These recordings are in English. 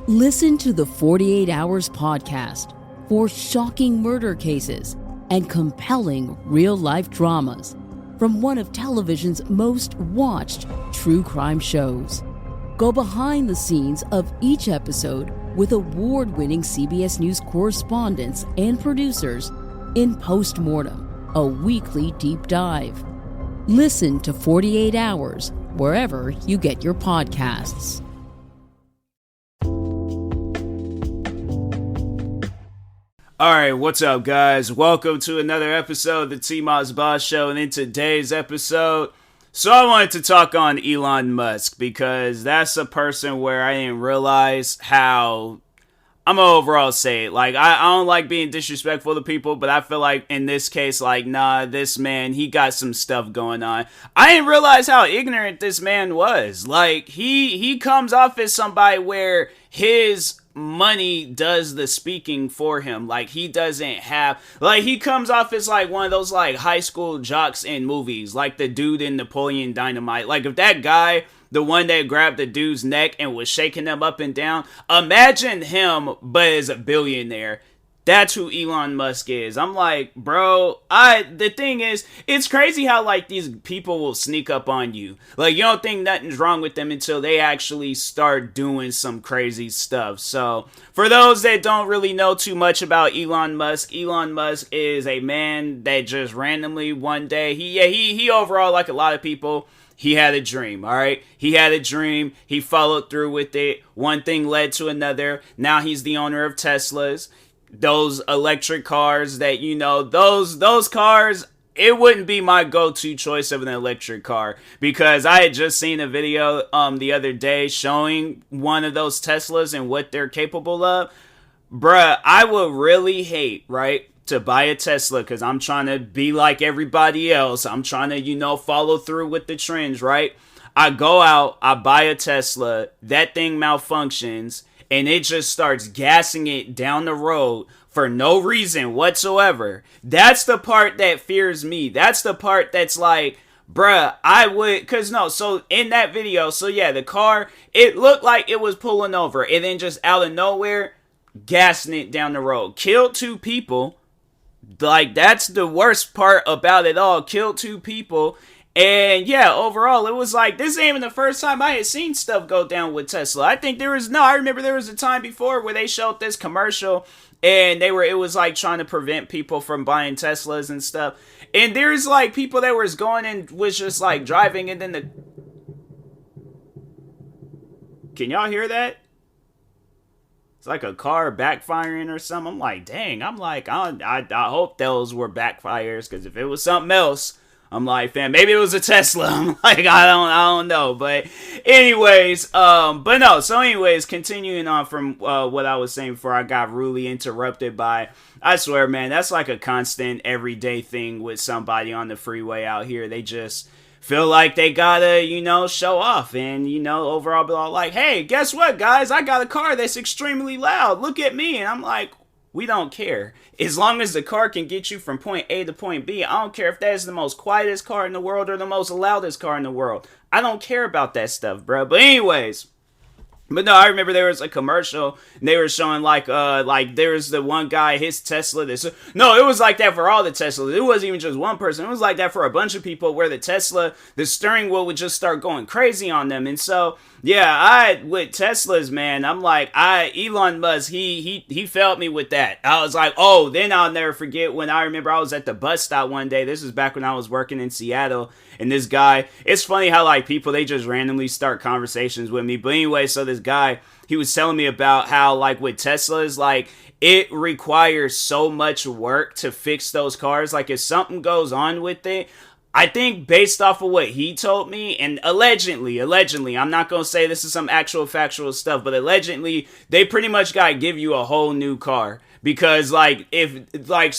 Listen to the 48 Hours podcast for shocking murder cases and compelling real-life dramas from one of television's most watched true crime shows. Go behind the scenes of each episode with award-winning CBS News correspondents and producers in Postmortem, a weekly deep dive. Listen to 48 Hours wherever you get your podcasts. Alright, what's up guys? Welcome to another episode of the TMossBoss Show, and in today's episode, I wanted to talk on Elon Musk, because that's a person where I didn't realize how, I'm gonna overall say it, like, I don't like being disrespectful to people, but I feel like in this case, like, nah, this man, he got some stuff going on. I didn't realize how ignorant this man was. Like, he comes off as somebody where his money does the speaking for him. Like, he doesn't have, like, he comes off as like one of those like high school jocks in movies, like the dude in Napoleon Dynamite. Like, if that guy, the one that grabbed the dude's neck and was shaking them up and down, imagine him but as a billionaire. That's who Elon Musk is. I'm like, bro, the thing is, it's crazy how, like, these people will sneak up on you. Like, you don't think nothing's wrong with them until they actually start doing some crazy stuff. So, for those that don't really know too much about Elon Musk is a man that just randomly one day, he overall, like a lot of people, he had a dream, alright? He had a dream. He followed through with it. One thing led to another. Now he's the owner of Teslas. Those electric cars that, you know, those cars, it wouldn't be my go-to choice of an electric car, because I had just seen a video the other day showing one of those Teslas and what they're capable of. Bruh, I would really hate, right, to buy a Tesla, because I'm trying to be like everybody else. I'm trying to, you know, follow through with the trends, right? I go out, I buy a Tesla, that thing malfunctions, and it just starts gassing it down the road for no reason whatsoever. That's the part that fears me. That's the part that's like, bruh, I would, so in that video, so yeah, the car, it looked like it was pulling over, and then just out of nowhere, gassing it down the road. Killed 2 people. Like, that's the worst part about it all. Killed 2 people. And yeah, overall, it was like, this ain't even the first time I had seen stuff go down with Tesla. I remember there was a time before where they showed this commercial, and it was like trying to prevent people from buying Teslas and stuff. And there's like people that was going and was just like driving, and then can y'all hear that? It's like a car backfiring or something. I'm like, dang, I hope those were backfires, because if it was something else, I'm like, fam, maybe it was a Tesla. I'm like, I don't know. But anyways, continuing on from what I was saying before I got rudely interrupted by, I swear, man, that's like a constant everyday thing with somebody on the freeway out here. They just feel like they gotta, you know, show off, and, you know, overall be all like, hey, guess what, guys? I got a car that's extremely loud. Look at me. And I'm like, we don't care. As long as the car can get you from point A to point B, I don't care if that is the most quietest car in the world or the most loudest car in the world. I don't care about that stuff, bro. But anyways, but no, I remember there was a commercial, and they were showing like there was the one guy, his Tesla. No, it was like that for all the Teslas. It wasn't even just one person. It was like that for a bunch of people, where the Tesla, the steering wheel would just start going crazy on them. And so, yeah, with Teslas, man, I'm like, Elon Musk, he failed me with that. I was like, oh, then I'll never forget when I remember I was at the bus stop one day. This was back when I was working in Seattle. And this guy, it's funny how, like, people, they just randomly start conversations with me. But anyway, so this guy, he was telling me about how, like, with Teslas, like, it requires so much work to fix those cars. Like, if something goes on with it, I think based off of what he told me, and allegedly, I'm not going to say this is some actual factual stuff, but allegedly, they pretty much got to give you a whole new car. Because, like, let's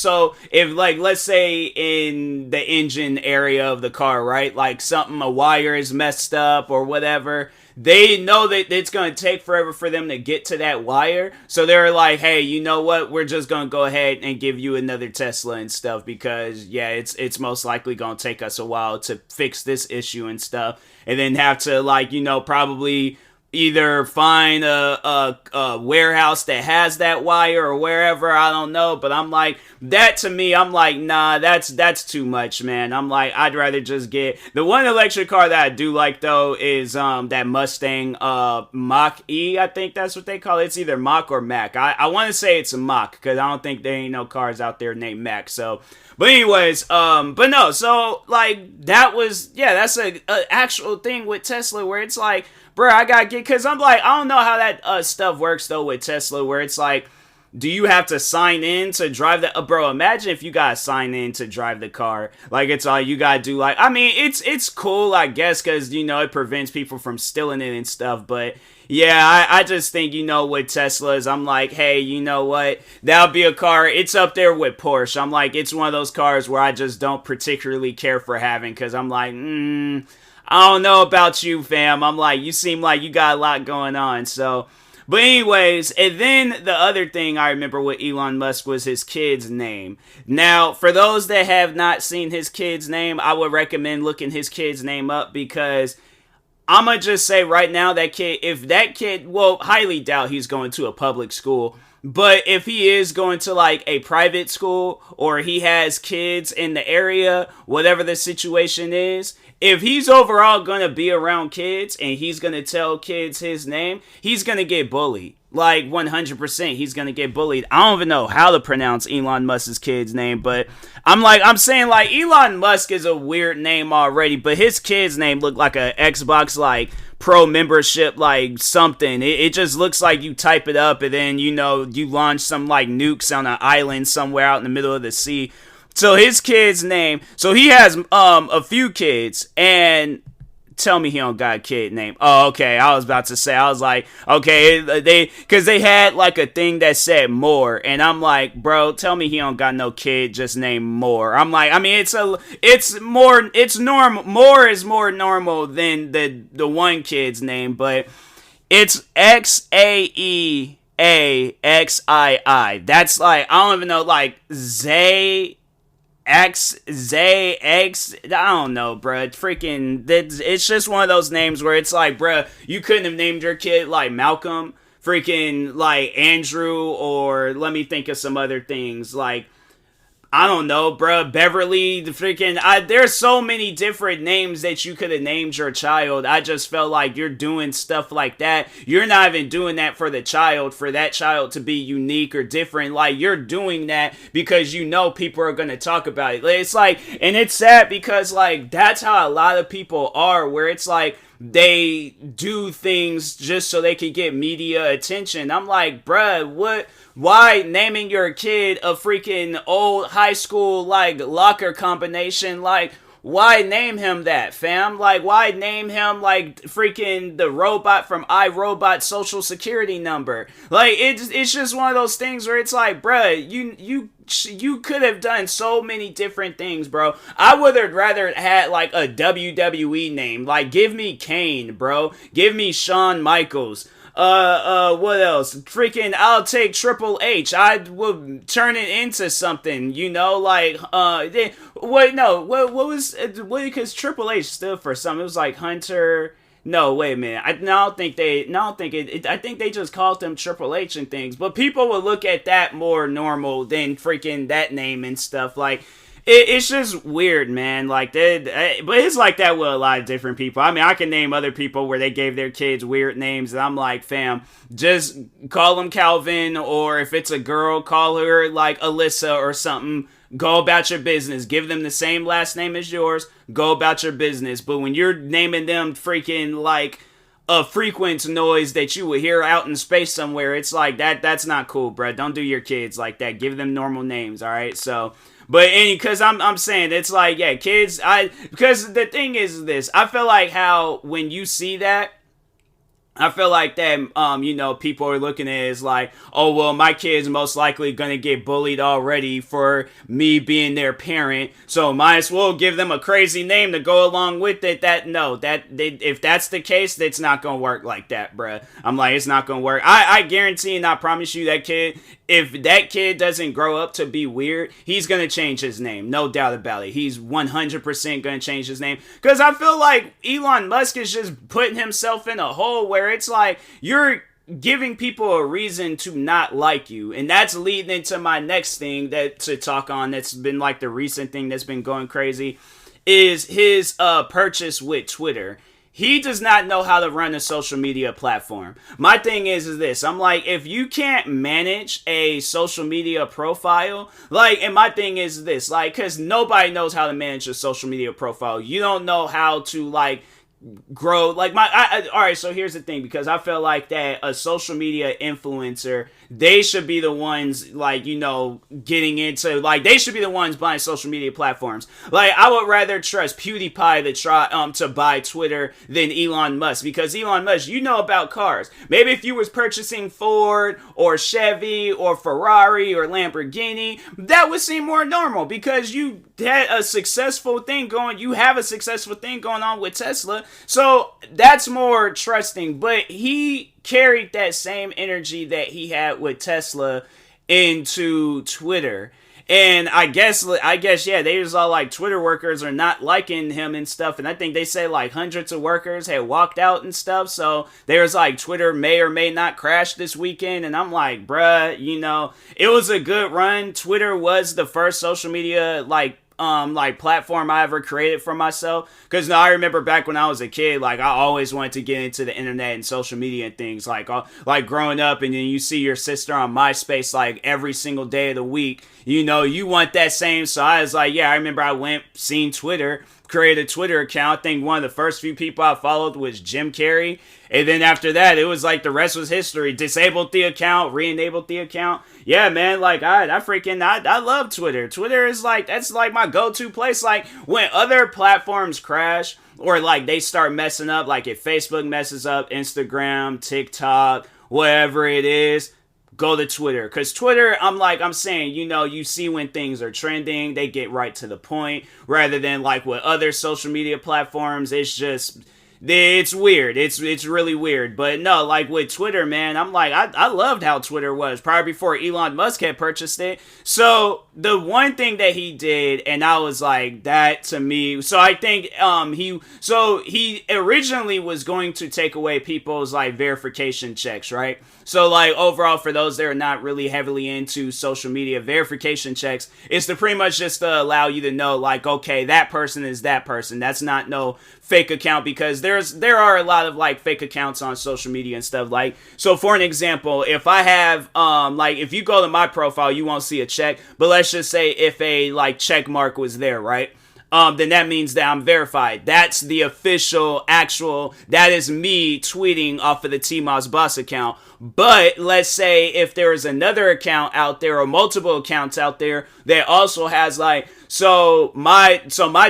say in the engine area of the car, right? Like, a wire is messed up or whatever. They know that it's going to take forever for them to get to that wire. So they're like, hey, you know what? We're just going to go ahead and give you another Tesla and stuff. Because, yeah, it's most likely going to take us a while to fix this issue and stuff. And then have to, like, you know, probably either find a warehouse that has that wire or wherever, I don't know, but I'm like, that to me, I'm like, nah, that's too much, man. I'm like, I'd rather just get the one electric car that I do like though is that Mustang Mach E, I think that's what they call it. It's either Mach or Mac. I want to say it's a Mach because I don't think there ain't no cars out there named Mac. So, but anyways, but no, so like that was, yeah, that's a actual thing with Tesla where it's like, bro, I gotta get, because I'm like, I don't know how that stuff works though with Tesla, where it's like, do you have to sign in to drive the, bro, imagine if you gotta sign in to drive the car, like it's all you gotta do, like, I mean, it's cool, I guess, because, you know, it prevents people from stealing it and stuff, but yeah, I just think, you know, with Teslas, I'm like, hey, you know what, that'll be a car, it's up there with Porsche, I'm like, it's one of those cars where I just don't particularly care for having, because I'm like, I don't know about you, fam. I'm like, you seem like you got a lot going on. So, but anyways, and then the other thing I remember with Elon Musk was his kid's name. Now, for those that have not seen his kid's name, I would recommend looking his kid's name up because I'm going to just say right now that kid, if that kid, well, highly doubt he's going to a public school. But if he is going to like a private school or he has kids in the area, whatever the situation is, if he's overall going to be around kids and he's going to tell kids his name, he's going to get bullied. Like 100% he's going to get bullied. I don't even know how to pronounce Elon Musk's kid's name, but I'm saying like Elon Musk is a weird name already, but his kid's name looked like a Xbox like pro membership like something. It just looks like you type it up and then, you know, you launch some like nukes on an island somewhere out in the middle of the sea. So his kid's name, so he has a few kids, and tell me he don't got a kid name. Oh, okay, I was about to say, I was like, okay, because they had like a thing that said Moore, and I'm like, bro, tell me he don't got no kid just named Moore. I'm like, I mean, it's normal. Moore is more normal than the one kid's name, but it's Xaeaxii. That's like, I don't even know, like Zay X, I don't know, bruh. Freaking, it's just one of those names where it's like, bruh, you couldn't have named your kid like Malcolm, freaking like Andrew, or let me think of some other things, like, I don't know, bruh, Beverly, the freaking, there's so many different names that you could have named your child. I just felt like you're doing stuff like that. You're not even doing that for the child, for that child to be unique or different. Like, you're doing that because you know people are going to talk about it. It's like, and it's sad because, like, that's how a lot of people are, where it's like, they do things just so they can get media attention. I'm like, bruh, what? Why naming your kid a freaking old high school, like, locker combination? Like, why name him that, fam? Like, why name him, like, freaking the robot from iRobot social security number? Like, it's just one of those things where it's like, bruh, you could have done so many different things, bro. I would have rather had, like, a WWE name. Like, give me Kane, bro. Give me Shawn Michaels. What else? Freaking, I'll take Triple H. I will turn it into something, you know, like, because Triple H stood for something. It was like Hunter. No, wait a minute. I think they just called him Triple H and things, but people will look at that more normal than freaking that name and stuff. Like, it's just weird, man. Like, but it's like that with a lot of different people. I mean, I can name other people where they gave their kids weird names, and I'm like, fam, just call them Calvin, or if it's a girl, call her, like, Alyssa or something. Go about your business. Give them the same last name as yours. Go about your business. But when you're naming them freaking, like, a frequent noise that you would hear out in space somewhere, it's like, that's not cool, bro. Don't do your kids like that. Give them normal names, all right? So... But because I'm saying, it's like, yeah, kids, because the thing is this, I feel like how when you see that, I feel like that, you know, people are looking at it as like, oh, well, my kid's most likely going to get bullied already for me being their parent, so might as well give them a crazy name to go along with it. If that's the case, it's not going to work like that, bruh. I'm like, it's not going to work. I guarantee and I promise you that kid, if that kid doesn't grow up to be weird, he's going to change his name. No doubt about it. He's 100% going to change his name. Because I feel like Elon Musk is just putting himself in a hole where where it's like you're giving people a reason to not like you. And that's leading into my next thing that to talk on that's been like the recent thing that's been going crazy is his purchase with Twitter. He does not know how to run a social media platform. My thing is this. I'm like, if you can't manage a social media profile, like, and my thing is this, like, because nobody knows how to manage a social media profile. You don't know how to, like, grow like all right, so here's the thing, because I feel like that a social media influencer, they should be the ones, like, you know, getting into, like, they should be the ones buying social media platforms. Like, I would rather trust PewDiePie to try to buy Twitter than Elon Musk, because Elon Musk, you know about cars. Maybe if you was purchasing Ford or Chevy or Ferrari or Lamborghini, that would seem more normal, because you had a successful thing going, you have a successful thing going on with Tesla. So that's more trusting, but he carried that same energy that he had with Tesla into Twitter. And I guess, yeah, they was all like, Twitter workers are not liking him and stuff. And I think they say like hundreds of workers had walked out and stuff. So there's like, Twitter may or may not crash this weekend. And I'm like, bruh, you know, it was a good run. Twitter was the first social media, like platform I ever created for myself. Because I remember back when I was a kid, like, I always wanted to get into the internet and social media and things, like growing up, and then you see your sister on MySpace like every single day of the week, you know, you want that same. So I was like, yeah, I remember I went, seen Twitter, created a Twitter account. I think one of the first few people I followed was Jim Carrey. And then after that, it was like the rest was history. Disabled the account, re-enabled the account. Yeah, man, like, I love Twitter. Twitter is like, that's like my go-to place. Like, when other platforms crash, or like they start messing up, like if Facebook messes up, Instagram, TikTok, whatever it is, go to Twitter. Because Twitter, I'm saying, you know, you see when things are trending, they get right to the point, rather than like with other social media platforms, it's weird. It's really weird. But no, like with Twitter, man, I'm like, I loved how Twitter was prior, before Elon Musk had purchased it. So the one thing that he did, and I was like, that to me, so I think he originally was going to take away people's like verification checks, right? So like overall, for those that are not really heavily into social media, verification checks is to pretty much just to allow you to know, like, okay, that person is that person. That's not no fake account, because there are a lot of like fake accounts on social media and stuff. Like, so for an example, if I have like, if you go to my profile, you won't see a check, but let's just say if a like check mark was there, right? Then that means that I'm verified. That's the official, actual, that is me tweeting off of the TMossBoss account. But let's say if there is another account out there, or multiple accounts out there that also has like, so my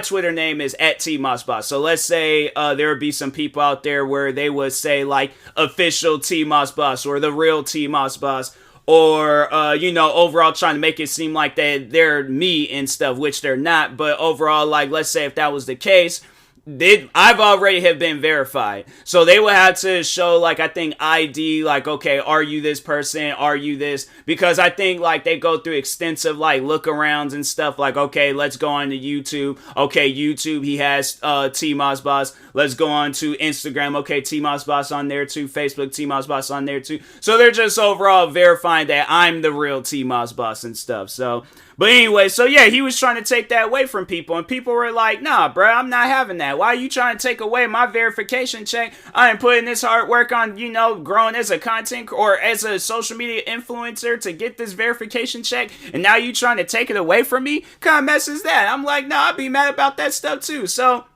Twitter name is @TMossBoss. So let's say there would be some people out there where they would say like official TMossBoss or the real TMossBoss, or, you know, overall trying to make it seem like they're me and stuff, which they're not. But overall, like, let's say if that was the case, I've already have been verified. So they would have to show, like, I think ID, like, okay, are you this person? Are you this? Because I think, like, they go through extensive, like, look arounds and stuff. Like, okay, let's go on to YouTube. Okay, YouTube, he has TMossBoss. Let's go on to Instagram. Okay, TMossBoss on there too. Facebook, TMossBoss on there too. So they're just overall verifying that I'm the real TMossBoss and stuff. So, but anyway, so yeah, he was trying to take that away from people, and people were like, nah, bro, I'm not having that. Why are you trying to take away my verification check? I am putting this hard work on, you know, growing as a content or as a social media influencer to get this verification check, and now you trying to take it away from me? What kind of mess is that? I'm like, nah, I'd be mad about that stuff too. So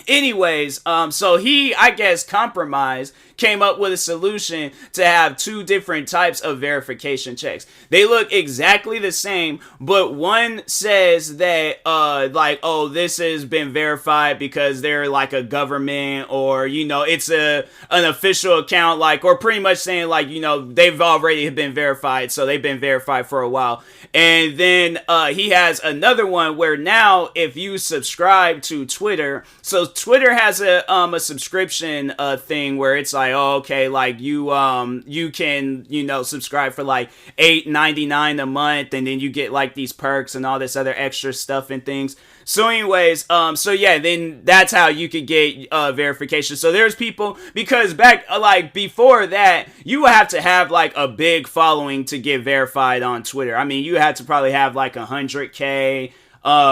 anyways, so he, I guess, compromised, came up with a solution to have two different types of verification checks. They look exactly the same, but one says that, like, oh, this has been verified because they're like a government, or, you know, it's an official account, like, or pretty much saying, like, you know, they've already been verified, so they've been verified for a while. And then, he has another one where now, if you subscribe to Twitter, so Twitter has a subscription, thing where it's like, like, oh, okay, like you can, subscribe for like $8.99 a month, and then you get like these perks and all this other extra stuff and things. So anyways, so yeah, then that's how you could get verification. So there's people, because back like before that, you would have to have like a big following to get verified on Twitter. I mean, you had to probably have like 100K,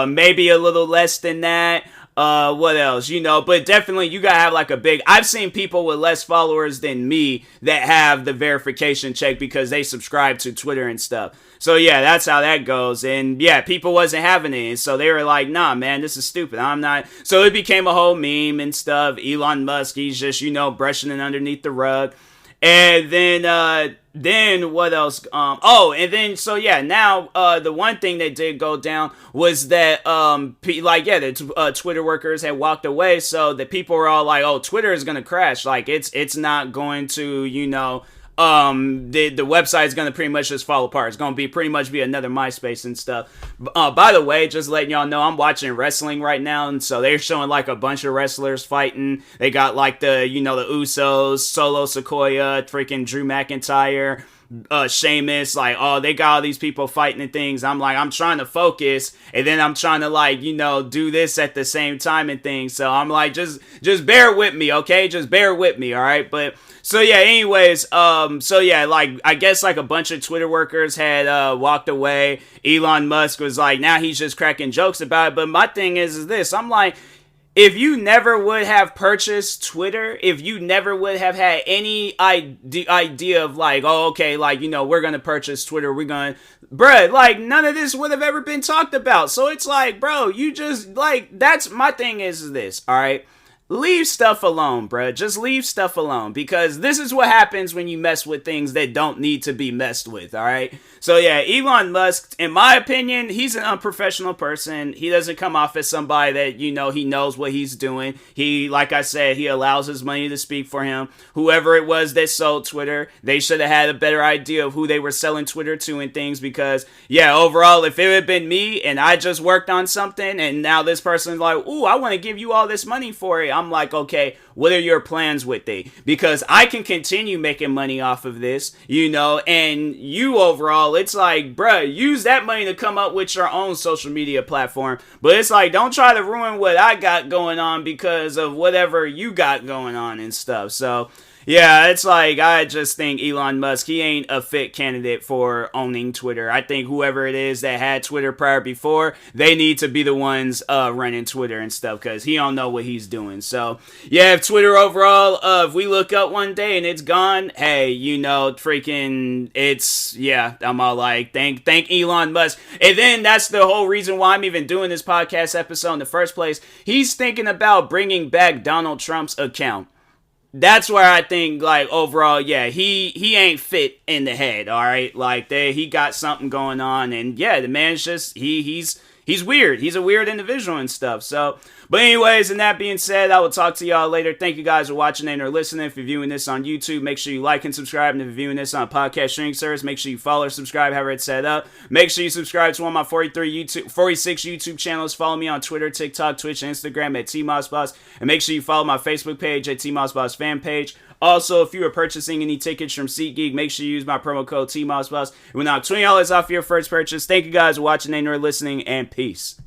maybe a little less than that. What else? But definitely you gotta have like a big. I've seen people with less followers than me that have the verification check because they subscribe to Twitter and stuff. So yeah, that's how that goes. And yeah, people wasn't having it. And so they were like, nah, man, this is stupid. I'm not. So it became a whole meme and stuff. Elon Musk, he's just, brushing it underneath the rug. And then what else? And then, so yeah, now, the one thing that did go down was that, the Twitter workers had walked away. So the people were all like, oh, Twitter is going to crash. Like, it's not going to, the website is going to pretty much just fall apart. It's going to pretty much be another MySpace and stuff. By the way, just letting y'all know, I'm watching wrestling right now, and so they're showing like a bunch of wrestlers fighting. They got like the Usos, Solo Sikoa, freaking Drew McIntyre, Sheamus, like, oh, they got all these people fighting and things. I'm like, I'm trying to focus, and then I'm trying to like, do this at the same time and things. So I'm like, just bear with me, okay? Just bear with me, all right? But so yeah, anyways, like, I guess like a bunch of Twitter workers had walked away. Elon Musk was like, now he's just cracking jokes about it. But my thing is this, I'm like, if you never would have purchased Twitter, if you never would have had any idea of like, oh, okay, like, we're going to purchase Twitter, bruh, like, none of this would have ever been talked about. So it's like, bro, you just, like, that's my thing is this, all right? Leave stuff alone, bruh. Just leave stuff alone, because this is what happens when you mess with things that don't need to be messed with, alright? So yeah, Elon Musk, in my opinion, he's an unprofessional person. He doesn't come off as somebody that, he knows what he's doing. He, like I said, he allows his money to speak for him. Whoever it was that sold Twitter, they should have had a better idea of who they were selling Twitter to and things, because, yeah, overall, if it had been me and I just worked on something and now this person's like, ooh, I want to give you all this money for it, I'm like, okay, what are your plans with it? Because I can continue making money off of this, and you overall, it's like, bruh, use that money to come up with your own social media platform. But it's like, don't try to ruin what I got going on because of whatever you got going on and stuff. So yeah, it's like, I just think Elon Musk, he ain't a fit candidate for owning Twitter. I think whoever it is that had Twitter prior before, they need to be the ones running Twitter and stuff, because he don't know what he's doing. So yeah, if Twitter overall, if we look up one day and it's gone, hey, freaking, it's, yeah, I'm all like, thank Elon Musk. And then that's the whole reason why I'm even doing this podcast episode in the first place. He's thinking about bringing back Donald Trump's account. That's where I think, like, overall, yeah, he ain't fit in the head, all right? Like, he got something going on, and yeah, the man's just, he's weird. He's a weird individual and stuff, so. But anyways, and that being said, I will talk to y'all later. Thank you guys for watching and or listening. If you're viewing this on YouTube, make sure you like and subscribe. And if you're viewing this on podcast streaming service, make sure you follow or subscribe, however it's set up. Make sure you subscribe to one of my 46 YouTube channels. Follow me on Twitter, TikTok, Twitch, and Instagram at TMossBoss. And make sure you follow my Facebook page at TMossBoss fan page. Also, if you are purchasing any tickets from SeatGeek, make sure you use my promo code TMossBoss. It will knock $20 off your first purchase. Thank you guys for watching and or listening, and peace.